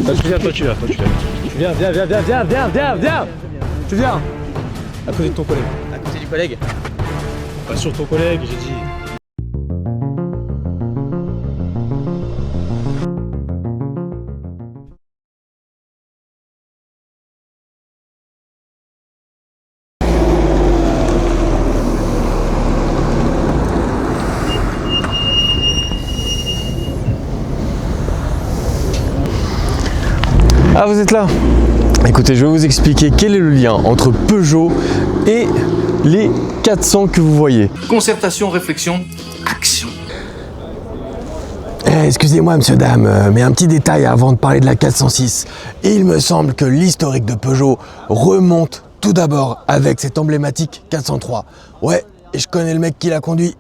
Toi tu viens. Tu viens. À côté de ton collègue. À côté du collègue. Pas sur ton collègue, j'ai dit. Ah, vous êtes là? Écoutez, je vais vous expliquer quel est le lien entre Peugeot et les 400 que vous voyez. Concertation, réflexion, action. Excusez-moi, monsieur, dame, mais un petit détail avant de parler de la 406. Il me semble que l'historique de Peugeot remonte tout d'abord avec cette emblématique 403. Ouais, et je connais le mec qui l'a conduit.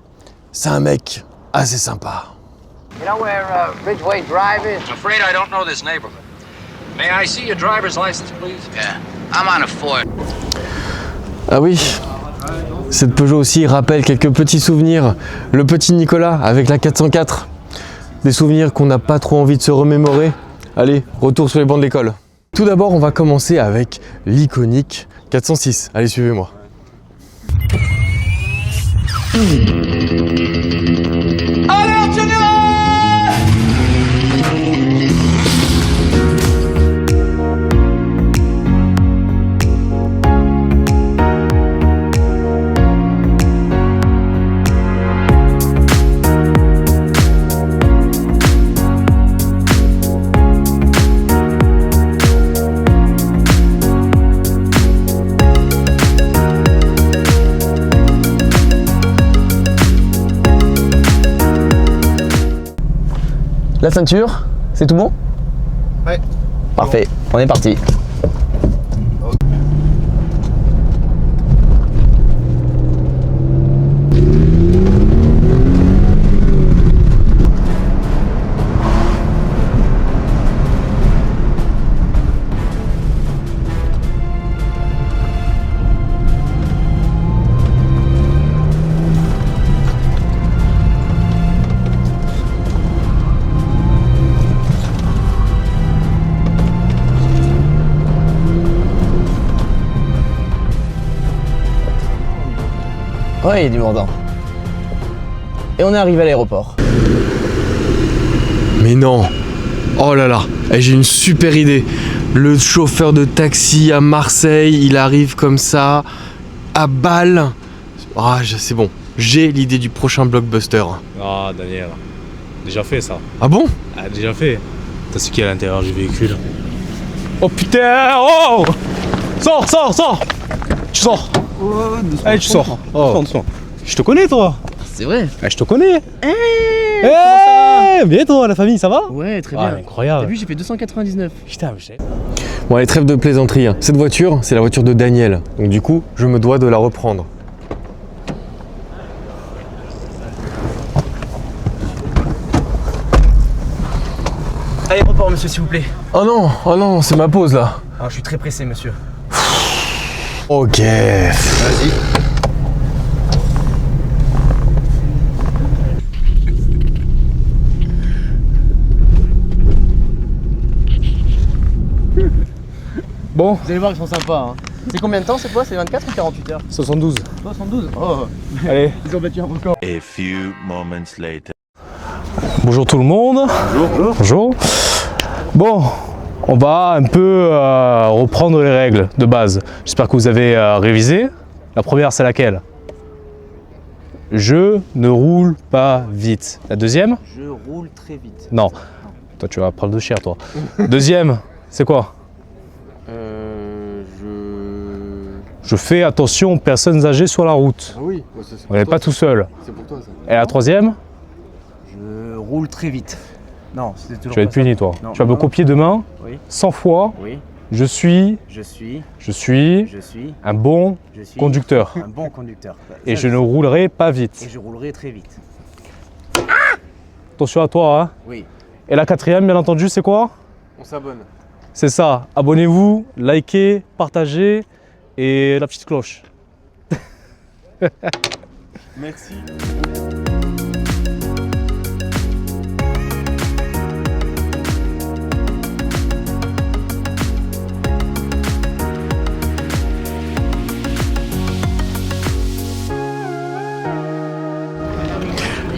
C'est un mec assez sympa. You know where Ridgeway Drive is? I'm afraid I don't know this neighborhood. May I see your driver's license, please? Yeah, I'm on a Ford. Ah oui, cette Peugeot aussi rappelle quelques petits souvenirs. Le petit Nicolas avec la 404. Des souvenirs qu'on n'a pas trop envie de se remémorer. Allez, retour sur les bancs de l'école. Tout d'abord, on va commencer avec l'iconique 406. Allez, suivez-moi. La ceinture, c'est tout bon? Ouais. Parfait, on est parti. Ouais, il y a du monde. Et on est arrivé à l'aéroport. Mais non! Oh là là! J'ai une super idée! Le chauffeur de taxi à Marseille, il arrive comme ça, à Bâle. Ah, c'est bon. J'ai l'idée du prochain blockbuster. Ah, Daniel. Déjà fait ça. Ah bon? Ah, déjà fait. T'as ce qu'il y a à l'intérieur du véhicule. Oh putain! Oh! Sors! Tu sors! Allez, tu sors! Doucement. Je te connais, toi! C'est vrai? Ah, je te connais! Bien toi, la famille, ça va? Ouais, très Ah, bien. incroyable! T'as vu, j'ai fait 299. Putain, mais j'ai... Bon, allez, trêve de plaisanterie. Cette voiture, c'est la voiture de Daniel. Donc du coup, je me dois de la reprendre. Aéroport, monsieur, s'il vous plaît. Oh non, c'est ma pause là. Ah, je suis très pressé, monsieur. Ok. Vas-y. Bon, Vous allez voir, ils sont sympas. Hein. C'est combien de temps cette fois? C'est 24 ou 48 heures? 72. 72. Oh, Allez. ils ont battu un record. A few moments later. Bonjour tout le monde. Bonjour. Bon, on va un peu reprendre les règles de base. J'espère que vous avez révisé. La première, c'est laquelle? Je ne roule pas vite. La deuxième? Je roule très vite. Non. Toi, tu vas prendre de cher, toi. Deuxième, c'est quoi? Je fais attention aux personnes âgées sur la route. Ah oui, On n'est pas tout seul. C'est pour toi ça. Et la troisième? Je roule très vite. Non, c'était toujours Tu vas être pas ça. puni, toi. Non, Tu vas me non. copier demain Oui. 100 fois. Oui, Je suis je suis un bon conducteur. un bon conducteur. Et Ça, je ne roulerai pas Et vite. je roulerai très vite. Attention à toi, hein. Oui. Et la quatrième, bien entendu, c'est quoi? On s'abonne. C'est ça. Abonnez-vous, likez, partagez et la petite cloche. Merci.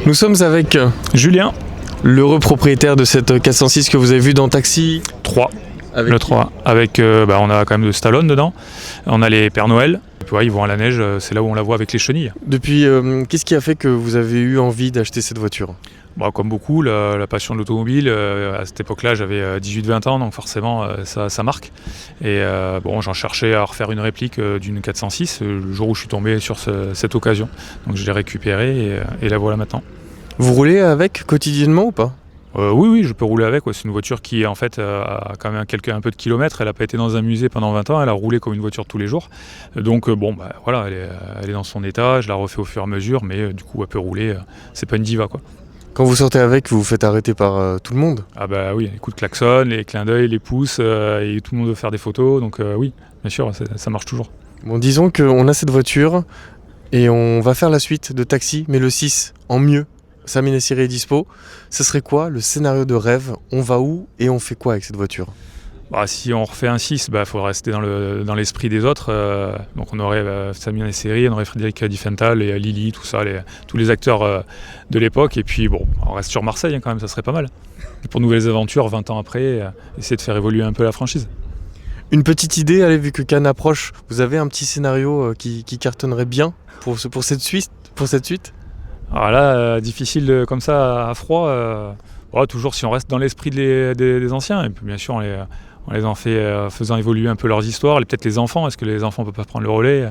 Nous sommes avec Julien, l'heureux propriétaire de cette 406 que vous avez vu dans Taxi 3. avec Le 3. Avec, on a quand même de Stallone dedans. On a les Pères Noël. Et puis, ouais, ils vont à la neige, c'est là où on la voit avec les chenilles. Depuis, qu'est-ce qui a fait que vous avez eu envie d'acheter cette voiture? Comme beaucoup, la passion de l'automobile, à cette époque-là j'avais 18-20 ans, donc forcément ça marque. Et j'en cherchais à refaire une réplique d'une 406 le jour où je suis tombé sur cette occasion. Donc je l'ai récupérée et la voilà maintenant. Vous roulez avec quotidiennement ou pas? Oui, je peux rouler avec. Ouais. C'est une voiture qui en fait a quand même un peu de kilomètres. Elle n'a pas été dans un musée pendant 20 ans. Elle a roulé comme une voiture tous les jours. Donc voilà, elle est dans son état. Je la refais au fur et à mesure, mais du coup elle peut rouler. C'est pas une diva quoi. Quand vous sortez avec, vous vous faites arrêter par tout le monde? Ah bah oui, les coups de klaxon, les clins d'œil, les pouces, et tout le monde veut faire des photos. Donc oui, bien sûr, ça marche toujours. Bon, disons qu'on a cette voiture et on va faire la suite de Taxi, mais le 6 en mieux. Sami Nassiri est dispo. Ce serait quoi le scénario de rêve? On va où et on fait quoi avec cette voiture? Si on refait un 6, il faudrait rester dans l'esprit des autres. Donc on aurait Sami Nassiri, on aurait Frédéric Diffenthal et Lily, tout ça, tous les acteurs de l'époque. Et puis on reste sur Marseille quand même, ça serait pas mal. Et pour nouvelles aventures, 20 ans après, essayer de faire évoluer un peu la franchise. Une petite idée, allez, vu que Cannes approche, vous avez un petit scénario qui cartonnerait bien pour cette suite? Alors là, difficile comme ça, à froid. Toujours si on reste dans l'esprit des anciens. Et puis bien sûr, on les en fait faisant évoluer un peu leurs histoires. Peut-être les enfants, est-ce que les enfants ne peuvent pas prendre le relais?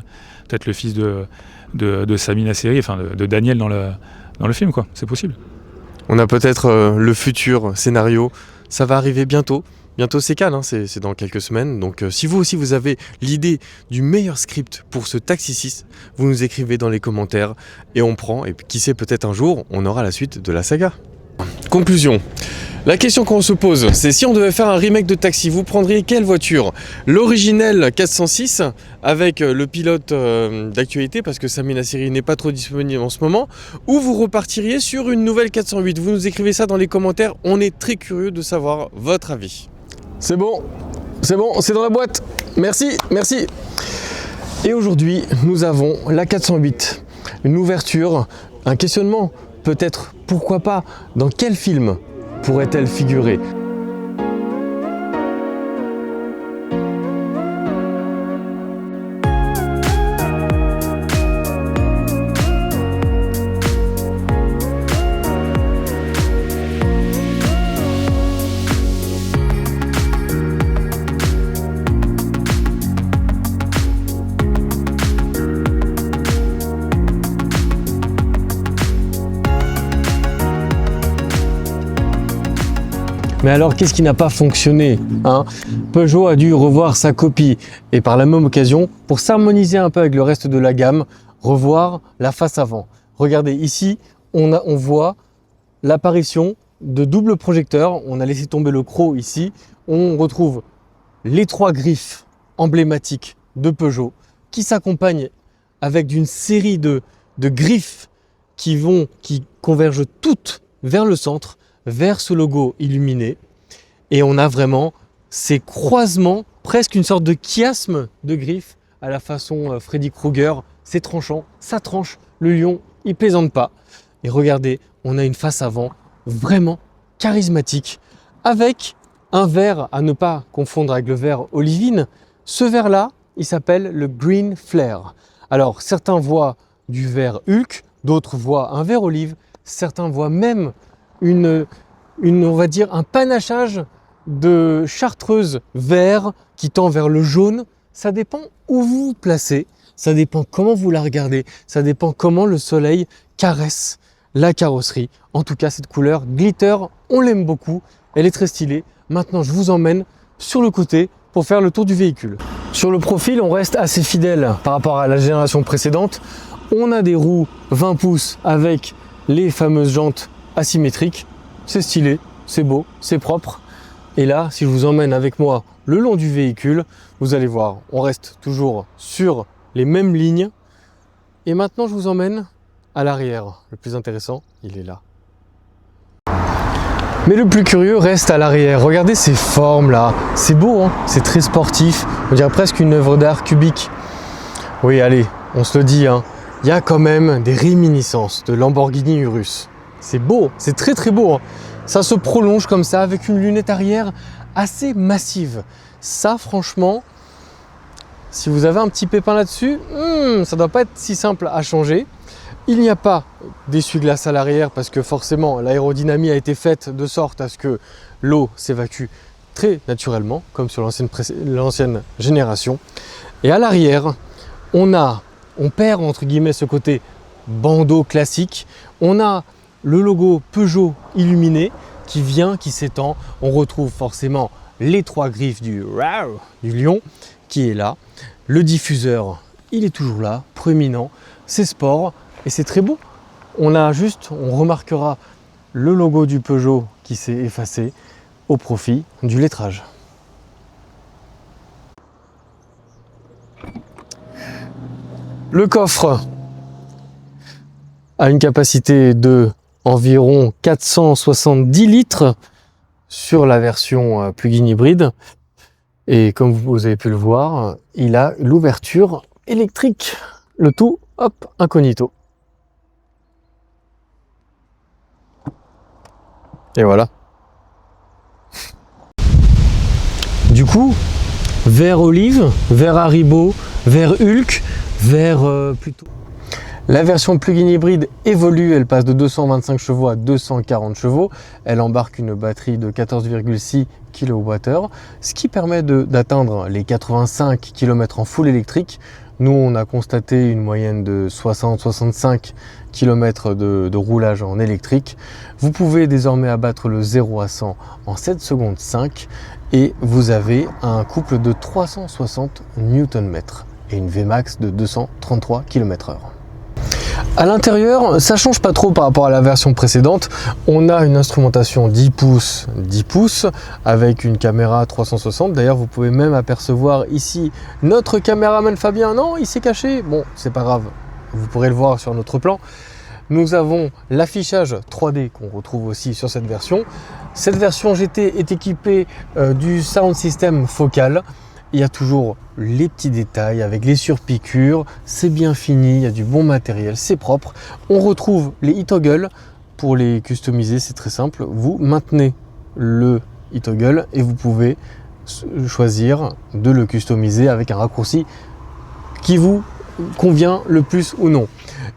Peut-être le fils de Sami Nassiri, de Daniel dans le film, quoi. C'est possible. On a peut-être le futur scénario. Ça va arriver bientôt. Bientôt c'est Cannes, c'est dans quelques semaines. Donc si vous aussi vous avez l'idée du meilleur script pour ce Taxi 6, vous nous écrivez dans les commentaires et on prend. Et qui sait, peut-être un jour, on aura la suite de la saga. Conclusion. La question qu'on se pose, c'est si on devait faire un remake de Taxi, vous prendriez quelle voiture? L'originel 406 avec le pilote d'actualité, parce que Sami Nassiri n'est pas trop disponible en ce moment, ou vous repartiriez sur une nouvelle 408? Vous nous écrivez ça dans les commentaires, on est très curieux de savoir votre avis. C'est bon, c'est dans la boîte. Merci. Et aujourd'hui, nous avons la 408, une ouverture, un questionnement. Peut-être, pourquoi pas, dans quel film pourrait-elle figurer? Mais alors, qu'est-ce qui n'a pas fonctionné, Peugeot a dû revoir sa copie et par la même occasion, pour s'harmoniser un peu avec le reste de la gamme, revoir la face avant. Regardez, ici, on voit l'apparition de double projecteurs. On a laissé tomber le croc ici. On retrouve les 3 griffes emblématiques de Peugeot qui s'accompagnent avec d'une série de griffes qui convergent toutes vers le centre, vers ce logo illuminé, et on a vraiment ces croisements, presque une sorte de chiasme de griffes à la façon Freddy Krueger. C'est tranchant, ça tranche, le lion il plaisante pas. Et regardez, on a une face avant vraiment charismatique, avec un verre à ne pas confondre avec le verre olivine. Ce verre là, il s'appelle le Green Flare. Alors certains voient du verre Hulk, d'autres voient un verre olive, certains voient même on va dire un panachage de chartreuse vert qui tend vers le jaune. Ça dépend où vous vous placez, ça dépend comment vous la regardez, ça dépend comment le soleil caresse la carrosserie. En tout cas, cette couleur glitter, on l'aime beaucoup, elle est très stylée. Maintenant, je vous emmène sur le côté pour faire le tour du véhicule. Sur le profil, on reste assez fidèle par rapport à la génération précédente. On a des roues 20 pouces avec les fameuses jantes asymétriques. C'est stylé, c'est beau, c'est propre. Et là, si je vous emmène avec moi le long du véhicule, vous allez voir, on reste toujours sur les mêmes lignes. Et maintenant, je vous emmène à l'arrière. Le plus intéressant, il est là. Mais le plus curieux reste à l'arrière. Regardez ces formes là, c'est beau, c'est très sportif. On dirait presque une œuvre d'art cubique. Oui, allez, on se le dit, il y a quand même des réminiscences de Lamborghini Urus. C'est beau, c'est très très beau. Hein. Ça se prolonge comme ça avec une lunette arrière assez massive. Ça, franchement, si vous avez un petit pépin là-dessus, ça ne doit pas être si simple à changer. Il n'y a pas d'essuie-glace à l'arrière parce que forcément l'aérodynamie a été faite de sorte à ce que l'eau s'évacue très naturellement, comme sur l'ancienne génération. Et à l'arrière, on perd entre guillemets ce côté bandeau classique. On a le logo Peugeot illuminé qui s'étend. On retrouve forcément les 3 griffes du lion qui est là. Le diffuseur, il est toujours là, proéminent. C'est sport et c'est très beau. On remarquera le logo du Peugeot qui s'est effacé au profit du lettrage. Le coffre a une capacité de environ 470 litres sur la version plug-in hybride. Et comme vous avez pu le voir, il a l'ouverture électrique. Le tout, hop, incognito. Et voilà. Du coup, vert olive, vert Haribo, vert Hulk, vert plutôt... La version plug-in hybride évolue, elle passe de 225 chevaux à 240 chevaux. Elle embarque une batterie de 14,6 kWh, ce qui permet d'atteindre les 85 km en full électrique. Nous, on a constaté une moyenne de 60-65 km de roulage en électrique. Vous pouvez désormais abattre le 0 à 100 en 7 secondes 5 et vous avez un couple de 360 Nm et une Vmax de 233 km/h. À l'intérieur, ça change pas trop par rapport à la version précédente. On a une instrumentation 10 pouces avec une caméra 360. D'ailleurs, vous pouvez même apercevoir ici notre caméraman Fabien. Non, il s'est caché. Bon, c'est pas grave. Vous pourrez le voir sur notre plan. Nous avons l'affichage 3D qu'on retrouve aussi sur cette version. Cette version GT est équipée du sound system focal. Il y a toujours les petits détails avec les surpiqûres, c'est bien fini, il y a du bon matériel, c'est propre. On retrouve les e-toggle pour les customiser, c'est très simple. Vous maintenez le e-toggle et vous pouvez choisir de le customiser avec un raccourci qui vous convient le plus ou non.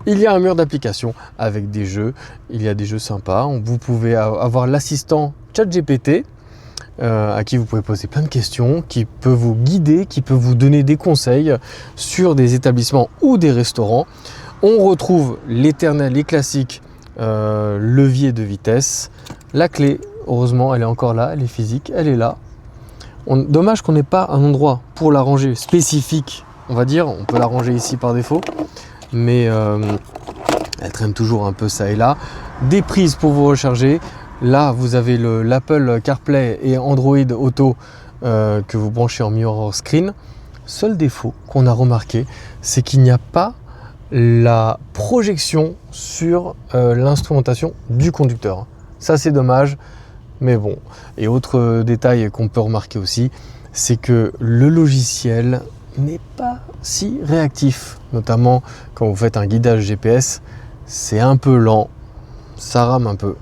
Il y a un mur d'application avec des jeux, il y a des jeux sympas. Vous pouvez avoir l'assistant ChatGPT à qui vous pouvez poser plein de questions, qui peut vous guider, qui peut vous donner des conseils sur des établissements ou des restaurants. On retrouve l'éternel, les classiques levier de vitesse. La clé, heureusement, elle est encore là, elle est physique, elle est là. Dommage qu'on n'ait pas un endroit pour la ranger spécifique, on va dire. On peut la ranger ici par défaut, mais elle traîne toujours un peu ça et là. Des prises pour vous recharger. Là, vous avez l'Apple CarPlay et Android Auto que vous branchez en mirror screen. Seul défaut qu'on a remarqué, c'est qu'il n'y a pas la projection sur l'instrumentation du conducteur. Ça, c'est dommage, mais bon. Et autre détail qu'on peut remarquer aussi, c'est que le logiciel n'est pas si réactif. Notamment quand vous faites un guidage GPS, c'est un peu lent, ça rame un peu.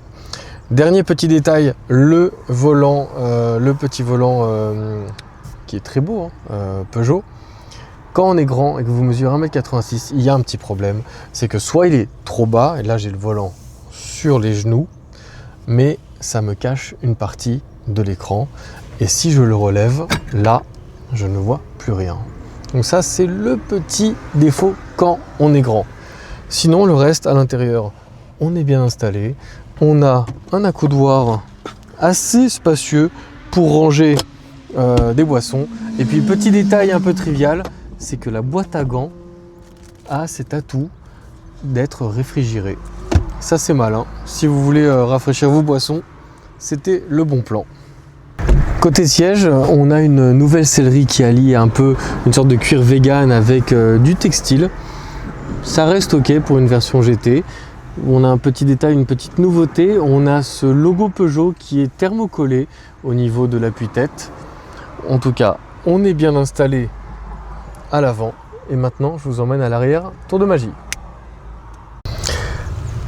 Dernier petit détail, le volant, le petit volant qui est très beau, Peugeot. Quand on est grand et que vous mesurez 1m86, il y a un petit problème. C'est que soit il est trop bas, et là j'ai le volant sur les genoux, mais ça me cache une partie de l'écran. Et si je le relève, là, je ne vois plus rien. Donc ça, c'est le petit défaut quand on est grand. Sinon, le reste, à l'intérieur, on est bien installé. On a un accoudoir assez spacieux pour ranger des boissons. Et puis petit détail un peu trivial, c'est que la boîte à gants a cet atout d'être réfrigérée. Ça c'est malin. Si vous voulez rafraîchir vos boissons, c'était le bon plan. Côté siège, on a une nouvelle sellerie qui allie un peu une sorte de cuir vegan avec du textile. Ça reste ok pour une version GT. On a un petit détail, une petite nouveauté, on a ce logo Peugeot qui est thermocollé au niveau de l'appui-tête. En tout cas, on est bien installé à l'avant et maintenant je vous emmène à l'arrière, tour de magie.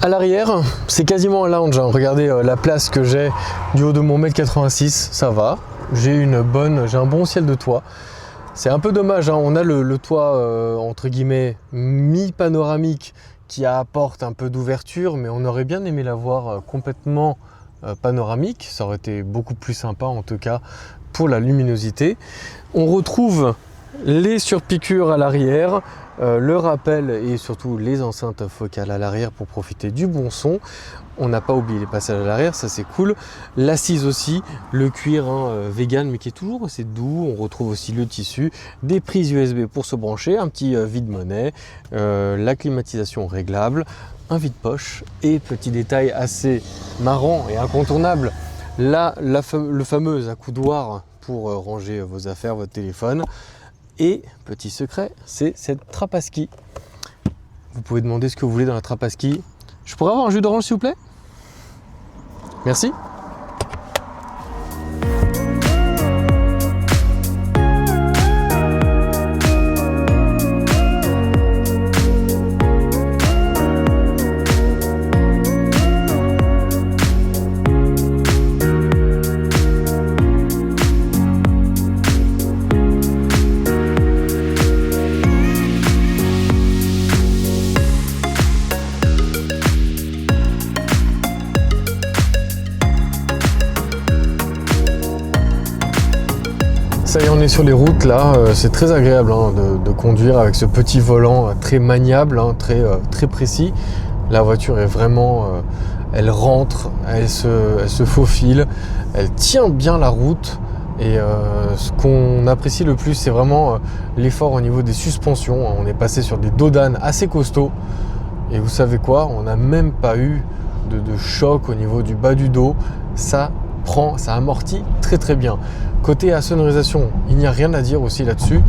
À l'arrière, c'est quasiment un lounge. Regardez la place que j'ai du haut de mon 1m86, ça va. J'ai un bon ciel de toit. C'est un peu dommage, on a le toit entre guillemets mi-panoramique qui apporte un peu d'ouverture, mais on aurait bien aimé l'avoir complètement panoramique. Ça aurait été beaucoup plus sympa en tout cas pour la luminosité. On retrouve les surpiqûres à l'arrière, le rappel et surtout les enceintes focales à l'arrière pour profiter du bon son. On n'a pas oublié les passages à l'arrière, ça c'est cool. L'assise aussi, le cuir vegan mais qui est toujours assez doux. On retrouve aussi le tissu, des prises USB pour se brancher, un petit vide-monnaie, la climatisation réglable, un vide-poche et petit détail assez marrant et incontournable, là le fameux accoudoir pour ranger vos affaires, votre téléphone. Et petit secret, c'est cette trappe à ski. Vous pouvez demander ce que vous voulez dans la trappe à ski. Je pourrais avoir un jus d'orange s'il vous plaît? Merci. Ça y est, on est sur les routes là, c'est très agréable de conduire avec ce petit volant très maniable, très précis. La voiture est vraiment, elle rentre, elle se faufile, elle tient bien la route. Et ce qu'on apprécie le plus, c'est vraiment l'effort au niveau des suspensions. On est passé sur des dos d'âne assez costauds. Et vous savez quoi, on n'a même pas eu de choc au niveau du bas du dos. Ça amortit très bien. Côté sonorisation, il n'y a rien à dire aussi là-dessus.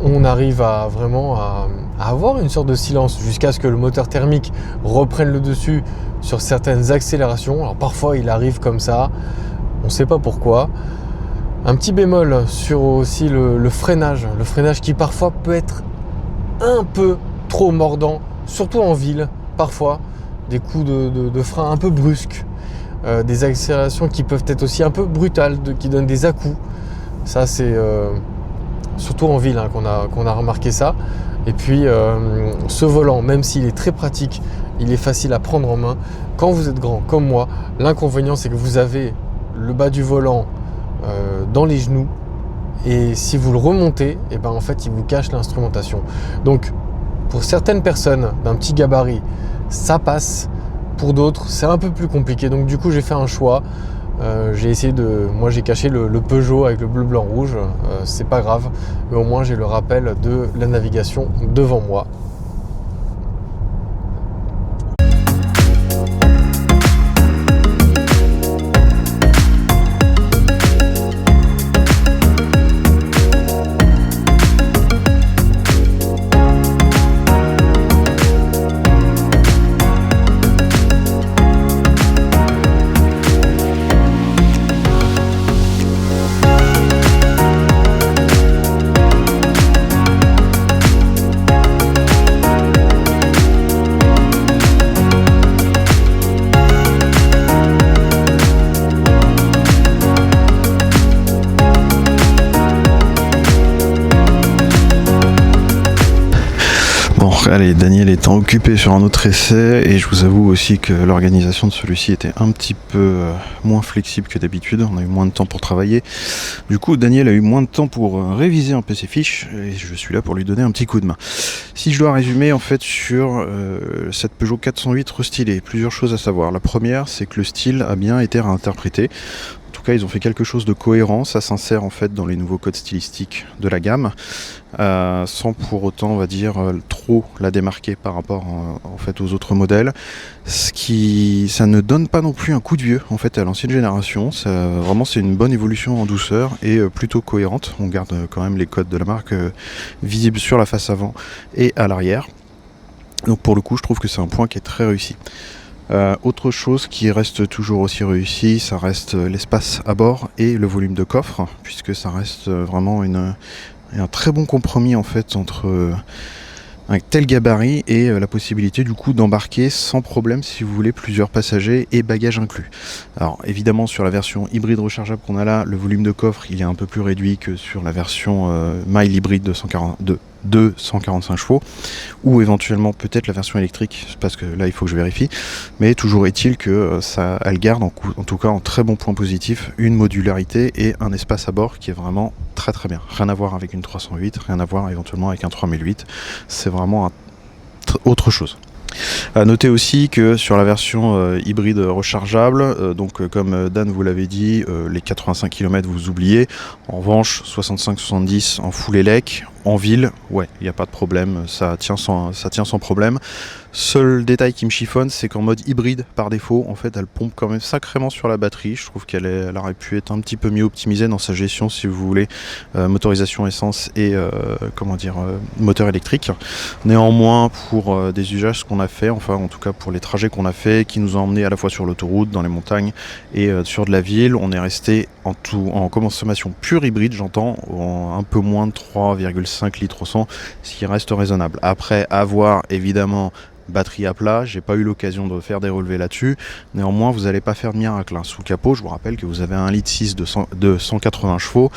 On arrive à avoir une sorte de silence jusqu'à ce que le moteur thermique reprenne le dessus sur certaines accélérations. Alors parfois il arrive comme ça, on ne sait pas pourquoi. Un petit bémol sur aussi le freinage qui parfois peut être un peu trop mordant, surtout en ville, parfois des coups de frein un peu brusques. Des accélérations qui peuvent être aussi un peu brutales, qui donnent des à-coups. Ça c'est surtout en ville qu'on a remarqué ça. Et puis ce volant, même s'il est très pratique, il est facile à prendre en main. Quand vous êtes grand comme moi, l'inconvénient c'est que vous avez le bas du volant dans les genoux. Et si vous le remontez, et ben en fait il vous cache l'instrumentation. Donc pour certaines personnes d'un petit gabarit, ça passe. Pour d'autres, c'est un peu plus compliqué. Donc du coup, j'ai fait un choix. Moi, j'ai caché le Peugeot avec le bleu, blanc, rouge. C'est pas grave, mais au moins j'ai le rappel de la navigation devant moi. Allez, Daniel étant occupé sur un autre essai, et je vous avoue aussi que l'organisation de celui-ci était un petit peu moins flexible que d'habitude. On a eu moins de temps pour travailler. Du coup, Daniel a eu moins de temps pour réviser un peu ses fiches, et je suis là pour lui donner un petit coup de main. Si je dois résumer en fait sur cette Peugeot 408 restylée, plusieurs choses à savoir. La première, c'est que le style a bien été réinterprété. En tout cas, ils ont fait quelque chose de cohérent, ça s'insère en fait dans les nouveaux codes stylistiques de la gamme, sans pour autant, on va dire, trop la démarquer par rapport en fait aux autres modèles. Ça ne donne pas non plus un coup de vieux en fait à l'ancienne génération. Vraiment, c'est une bonne évolution en douceur et plutôt cohérente. On garde quand même les codes de la marque visibles sur la face avant et à l'arrière. Donc pour le coup, je trouve que c'est un point qui est très réussi. Autre chose qui reste toujours aussi réussi, ça reste l'espace à bord et le volume de coffre, puisque ça reste vraiment un très bon compromis en fait entre un tel gabarit et la possibilité du coup d'embarquer sans problème si vous voulez plusieurs passagers et bagages inclus. Alors évidemment sur la version hybride rechargeable qu'on a là, le volume de coffre il est un peu plus réduit que sur la version mild hybride de 145 chevaux ou éventuellement peut-être la version électrique parce que là il faut que je vérifie, mais toujours est-il que ça elle garde en tout cas en très bon point positif une modularité et un espace à bord qui est vraiment très très bien. Rien à voir avec une 308, rien à voir éventuellement avec un 3008, c'est vraiment autre chose. À noter aussi que sur la version hybride rechargeable, comme Dan vous l'avait dit, les 85 km vous oubliez. En revanche, 65-70 en full élec, en ville, ouais, il n'y a pas de problème, ça tient sans problème. Seul détail qui me chiffonne, c'est qu'en mode hybride par défaut, en fait, elle pompe quand même sacrément sur la batterie. Je trouve qu'elle aurait pu être un petit peu mieux optimisée dans sa gestion, si vous voulez, motorisation essence et moteur électrique. Néanmoins, pour des usages qu'on a fait, enfin en tout cas pour les trajets qu'on a fait, qui nous ont emmenés à la fois sur l'autoroute, dans les montagnes et sur de la ville, on est resté en consommation pure hybride, j'entends, en un peu moins de 3,5 litres au 100, ce qui reste raisonnable. Après, avoir évidemment batterie à plat, j'ai pas eu l'occasion de faire des relevés là-dessus, néanmoins vous n'allez pas faire de miracle. Sous le capot, je vous rappelle que vous avez un 1,6 litre de 180 chevaux,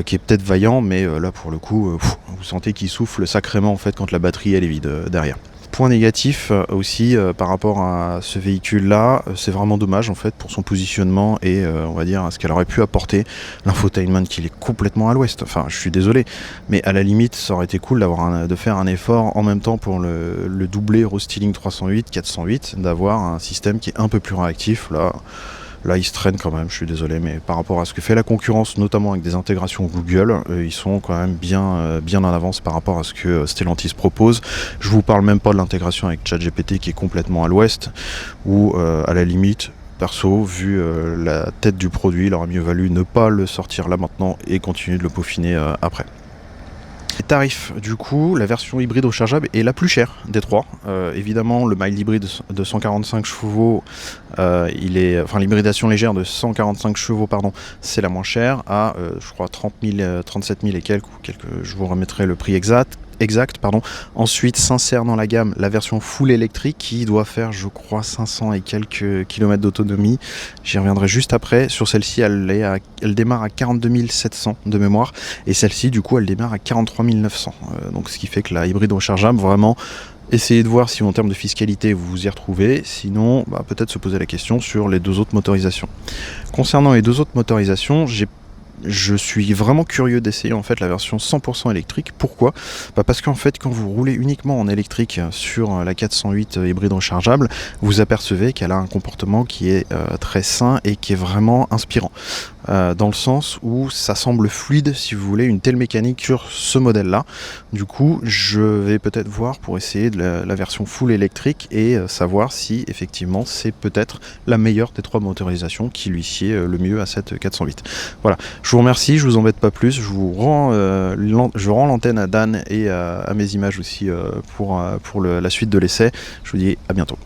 qui est peut-être vaillant, mais là pour le coup, vous sentez qu'il souffle sacrément en fait quand la batterie elle est vide derrière. Point négatif aussi par rapport à ce véhicule-là, c'est vraiment dommage en fait pour son positionnement et on va dire ce qu'elle aurait pu apporter. L'infotainment qu'il est complètement à l'ouest, enfin je suis désolé, mais à la limite ça aurait été cool de faire un effort en même temps pour le doublé Eurosteering 308, 408, d'avoir un système qui est un peu plus réactif. Là, ils se traînent quand même, je suis désolé, mais par rapport à ce que fait la concurrence, notamment avec des intégrations Google, ils sont quand même bien en avance par rapport à ce que Stellantis propose. Je vous parle même pas de l'intégration avec ChatGPT qui est complètement à l'ouest, ou à la limite, perso, vu la tête du produit, il aurait mieux valu ne pas le sortir là maintenant et continuer de le peaufiner après. Les tarifs, du coup, la version hybride rechargeable est la plus chère des trois. Évidemment, le mild hybride de 145 chevaux, l'hybridation légère de 145 chevaux, c'est la moins chère, à je crois 37 000 et quelques, je vous remettrai le prix exact. Ensuite s'insère dans la gamme la version full électrique qui doit faire je crois 500 et quelques kilomètres d'autonomie. J'y reviendrai juste après. Sur celle-ci elle démarre à 42 700 de mémoire et celle-ci du coup elle démarre à 43 900. Donc ce qui fait que la hybride rechargeable vraiment essayez de voir si en termes de fiscalité vous vous y retrouvez, sinon peut-être se poser la question sur les deux autres motorisations. Concernant les deux autres motorisations, je suis vraiment curieux d'essayer en fait la version 100% électrique. Pourquoi ? Parce qu'en fait quand vous roulez uniquement en électrique sur la 408 hybride rechargeable, vous apercevez qu'elle a un comportement qui est très sain et qui est vraiment inspirant. Dans le sens où ça semble fluide, si vous voulez, une telle mécanique sur ce modèle-là. Du coup, je vais peut-être voir pour essayer de la version full électrique et savoir si effectivement c'est peut-être la meilleure des trois motorisations qui lui sied le mieux à cette 408. Voilà, je vous remercie, je vous embête pas plus, je rends l'antenne à Dan et à mes images aussi pour la suite de l'essai. Je vous dis à bientôt.